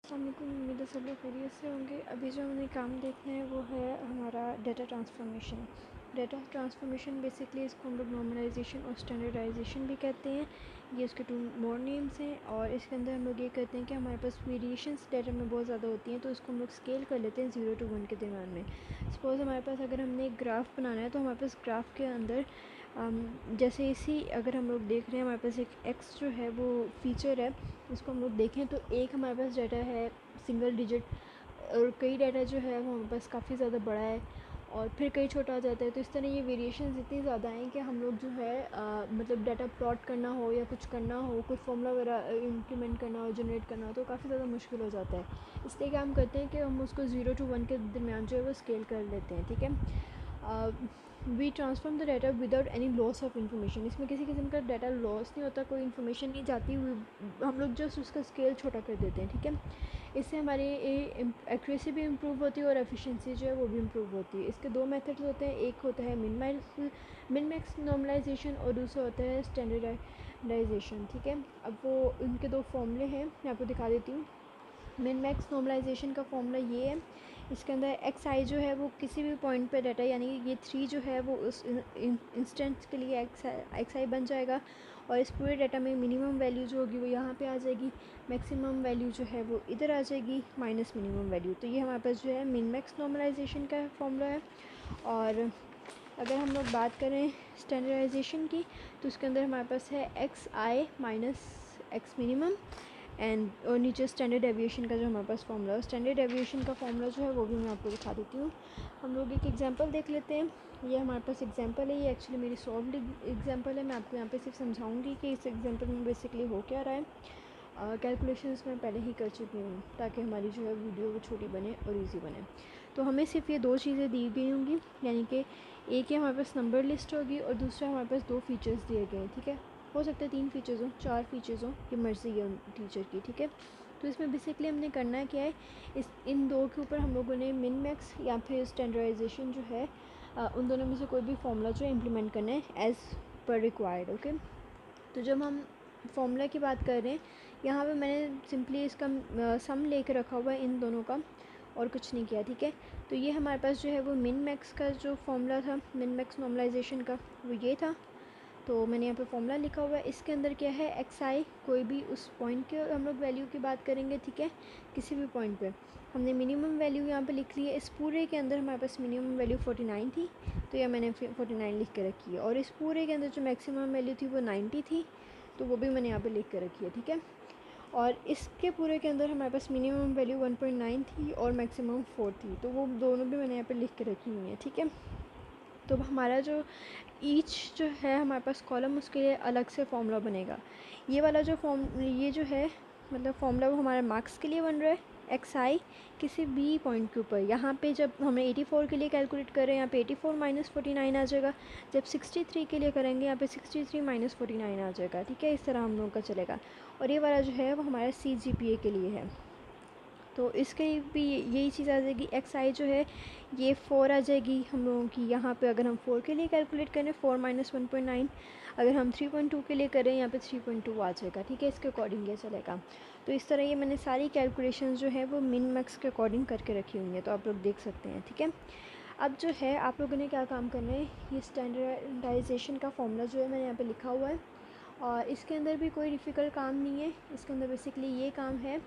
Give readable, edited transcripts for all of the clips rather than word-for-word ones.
अस्सलामुअलैकुम, उम्मीद है सब लोग खैरियत से होंगे। अभी जो हमें काम देखना है वो है हमारा data transformation. Data transformation basically इसको हम लोग नॉर्मलाइजेशन और स्टैंडर्डाइजेशन भी कहते हैं। ये उसके टू मोर नेम्स हैं और इसके अंदर हम लोग ये करते हैं कि हमारे पास वेरिएशंस डाटा में बहुत ज़्यादा होती हैं, तो इसको हम लोग स्केल कर लेते हैं 0 to 1 के दरम्यान में। सपोज़ हमारे पास अगर हमने एक ग्राफ बनाना है तो हमारे पास ग्राफ के अंदर जैसे इसी अगर हम लोग देख रहे हैं हमारे पास एक एक्स जो है वो फीचर है, इसको हम लोग देखें तो एक हमारे पास डाटा है सिंगल डिजिट और कई डाटा जो है वो हमारे पास काफ़ी ज़्यादा बड़ा है और फिर कई छोटा आ जाता है। तो इस तरह ये वेरिएशंस इतनी ज़्यादा हैं कि हम लोग जो है मतलब डाटा प्लॉट करना हो या कुछ करना हो, कुछ फॉर्मूला वगैरह इम्प्लीमेंट करना हो, जनरेट करना हो, तो काफ़ी ज़्यादा मुश्किल हो जाता है। इसलिए क्या हम करते हैं कि हम उसको 0 to 1 के दरमियान जो है वो स्केल कर लेते हैं। ठीक है, we transform the data without any loss of information. इसमें किसी किस्म का डाटा लॉस नहीं होता, कोई इन्फॉर्मेशन नहीं जाती हुई, हम लोग जस्ट उसका स्केल छोटा कर देते हैं। ठीक है, इससे हमारी एक्यूरेसी भी इम्प्रूव होती है और एफिशिएंसी जो है वो भी इम्प्रूव होती है। इसके दो मेथड्स होते हैं, एक होता है मिन मैक्स नॉर्मलाइजेशन और दूसरा होता है स्टैंडर्डाइजेशन। ठीक है, अब वो इनके दो फॉर्मूले हैं, मैं आपको दिखा देती हूँ। मिन मैक्स नॉर्मलाइजेशन का फॉर्मूला ये है, इसके अंदर एक्स आई जो है वो किसी भी पॉइंट पे डाटा यानी ये 3 जो है वो उस इंस्टेंस के लिए एक्स आई बन जाएगा और इस पूरे डाटा में मिनिमम वैल्यू जो होगी वो यहाँ पे आ जाएगी, मैक्सिमम वैल्यू जो है वो इधर आ जाएगी माइनस मिनिमम वैल्यू। तो ये हमारे पास जो है मिन मैक्स नॉर्मलाइजेशन का फॉर्मूला है। और अगर हम लोग बात करें स्टैंडर्डाइजेशन की तो उसके अंदर हमारे पास है x i minus x minimum and और नीचे स्टैंडर्ड डेविएशन का जो हमारे पास फॉर्मूला है, स्टैंडर्ड डेविएशन का फॉर्मूला जो है वो भी मैं आपको दिखा देती हूँ। हम लोग एक एग्जांपल देख लेते हैं। ये हमारे पास एग्जांपल है, ये एक्चुअली मेरी सॉल्व्ड एग्जांपल है। मैं आपको यहाँ पे सिर्फ समझाऊंगी कि इस एग्जांपल में बेसिकली हो क्या रहा है। कैलकुलेशंस मैं पहले ही कर चुकी हूँ ताकि हमारी जो है वीडियो वो छोटी बने और ईजी बने। तो हमें सिर्फ ये दो चीज़ें दी गई होंगी, यानी कि एक ही हमारे पास नंबर लिस्ट होगी और दूसरा हमारे पास दो फीचर्स दिए गए हैं। ठीक है, हो सकता है 3 फीचर्स हों, 4 फीचर्स हों, ये मर्ज़ी है टीचर की। ठीक है, तो इसमें बेसिकली हमने करना क्या है, इन दो के ऊपर हम लोगों ने मिन मैक्स या फिर स्टैंडर्डाइजेशन जो है उन दोनों में से कोई भी फॉर्मूला जो है इम्प्लीमेंट करना है एज़ पर रिक्वायर्ड। ओके, तो जब हम फॉर्मूला की बात कर रहे हैं, यहाँ पे मैंने सिंपली इसका सम लेके रखा हुआ है इन दोनों का और कुछ नहीं किया। ठीक है, तो ये हमारे पास जो है वो मिन मैक्स का जो फॉर्मूला था, मिन मैक्स नॉर्मलाइजेशन का, वो ये था। तो मैंने यहाँ पे फॉर्मूला लिखा हुआ है। इसके अंदर क्या है, एक्स आई कोई भी उस पॉइंट के हम लोग वैल्यू की बात करेंगे। ठीक है, किसी भी पॉइंट पे हमने मिनिमम वैल्यू यहाँ पे लिख ली है। इस पूरे के अंदर हमारे पास मिनिमम वैल्यू 49 थी, तो यह मैंने 49 लिख के रखी है। और इस पूरे के अंदर जो मैक्सिमम वैल्यू थी वो 90 थी, तो वो भी मैंने यहाँ पर लिख के रखी है। ठीक है, और इसके पूरे के अंदर हमारे पास मिनिमम वैल्यू 1.9 थी और मैक्सिमम 4 थी, तो वो दोनों भी मैंने यहाँ पर लिख के रखी हुई हैं। ठीक है, तो हमारा जो ईच जो है हमारे पास कॉलम, उसके लिए अलग से फॉर्मूला बनेगा। ये वाला जो ये जो है मतलब फॉर्मूला वो हमारे मार्क्स के लिए बन रहा है। एक्स आई किसी भी पॉइंट के ऊपर, यहाँ पे जब हमें 84 के लिए कैलकुलेट करें यहाँ पे 84 माइनस 49 आ जाएगा, जब 63 के लिए करेंगे यहाँ पे 63 माइनस 49 आ जाएगा। ठीक है, इस तरह हम लोगों का चलेगा। और ये वाला जो है वो हमारा CGPA के लिए है, तो इसके भी यही चीज़ आ जाएगी। एक्स आई जो है ये 4 आ जाएगी हम लोगों की। यहाँ पे अगर हम 4 के लिए कैलकुलेट करें 4 माइनस 1.9, अगर हम 3.2 के लिए करें यहाँ पे 3.2 आ जाएगा। ठीक है, इसके अकॉर्डिंग ये चलेगा। तो इस तरह ये मैंने सारी कैलकुलेशन जो है वो मिन मैक्स के अकॉर्डिंग करके रखी हुई है, तो आप लोग देख सकते हैं। ठीक है, अब जो है आप लोगों ने क्या काम करना है, ये स्टैंडर्डाइजेशन का फॉर्मूला जो है मैंने यहाँ पर लिखा हुआ है और इसके अंदर भी कोई डिफ़िकल्ट काम नहीं है। इसके अंदर बेसिकली ये काम है,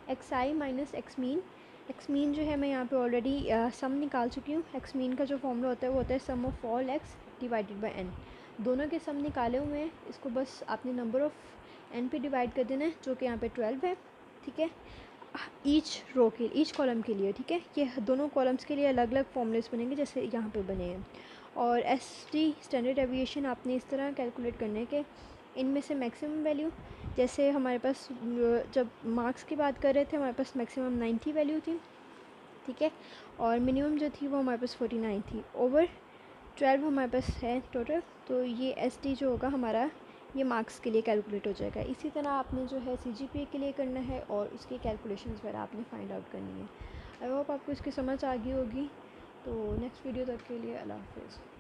x i minus x mean. X mean जो है मैं यहाँ पे ऑलरेडी सम निकाल चुकी हूँ। एक्स मीन का जो फॉर्मूला होता है वो होता है sum of all x divided by n. दोनों के सम निकाले हुए हैं, इसको बस आपने नंबर ऑफ़ एन पे डिवाइड कर देना है, जो कि यहाँ पे 12 है। ठीक है, ईच कॉलम के लिए। ठीक है, ये दोनों कॉलम्स के लिए अलग अलग फॉर्मूलेस बनेंगे जैसे यहाँ पे बने हैं। और ST स्टैंडर्ड डेविएशन आपने इस तरह कैलकुलेट करने के, इनमें से मैक्सिमम वैल्यू, जैसे हमारे पास जब मार्क्स की बात कर रहे थे हमारे पास मैक्सिमम 90 वैल्यू थी। ठीक है, और मिनिमम जो थी वो हमारे पास 49 थी, ओवर 12 हमारे पास है टोटल। तो ये ST जो होगा हमारा ये मार्क्स के लिए कैलकुलेट हो जाएगा। इसी तरह आपने जो है CGPA के लिए करना है और उसकी कैलकुलेशंस वगैरह आपने फाइंड आउट करनी है। आई होप आपको इसकी समझ आ गई होगी। तो नेक्स्ट वीडियो तक के लिए अल्लाह हाफ़िज़।